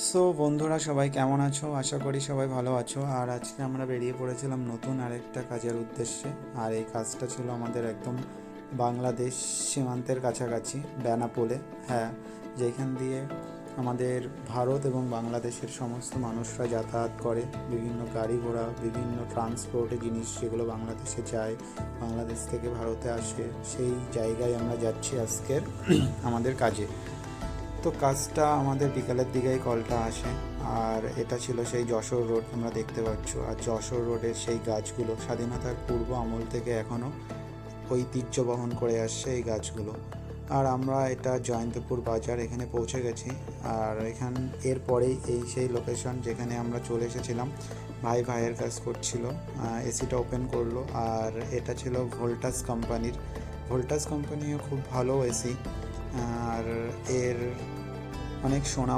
So বন্ধুরা, সবাই কেমন আছো? আশা করি সবাই ভালো আছো। আর আজকে আমরা বেরিয়ে পড়েছিলাম নতুন আরেকটা কাজের উদ্দেশ্যে। আর এই কাজটা ছিল আমাদের একদম বাংলাদেশ সীমান্তের কাছাকাছি, বেনাপোলে। হ্যাঁ, যেখান দিয়ে আমাদের ভারত এবং বাংলাদেশের সমস্ত মানুষরা যাতায়াত করে। বিভিন্ন গাড়ি ঘোড়া, বিভিন্ন ট্রান্সপোর্টে জিনিস যেগুলো বাংলাদেশে যায়, বাংলাদেশ থেকে ভারতে আসে, সেই জায়গায় আমরা যাচ্ছি আজকের আমাদের কাজে। তো কাজটা আমাদের বিকালের দিকেই কলটা আসে। আর এটা ছিল সেই যশোর রোড, তোমরা দেখতে পাচ্ছ। আর যশোর রোডের সেই গাছগুলো স্বাধীনতার পূর্ব আমল থেকে এখনও ঐতিহ্য বহন করে আসছে এই গাছগুলো। আর আমরা এটা জয়ন্তপুর বাজার, এখানে পৌঁছে গেছি। আর এরপরেই এই সেই লোকেশন যেখানে আমরা চলে এসেছিলাম। ভাইয়ের কাজ করছিল, এসিটা ওপেন করলো। আর এটা ছিল ভোল্টাস কোম্পানির। ভোল্টাস কোম্পানিও খুব ভালো এসি। আর এর অনেক সুনাম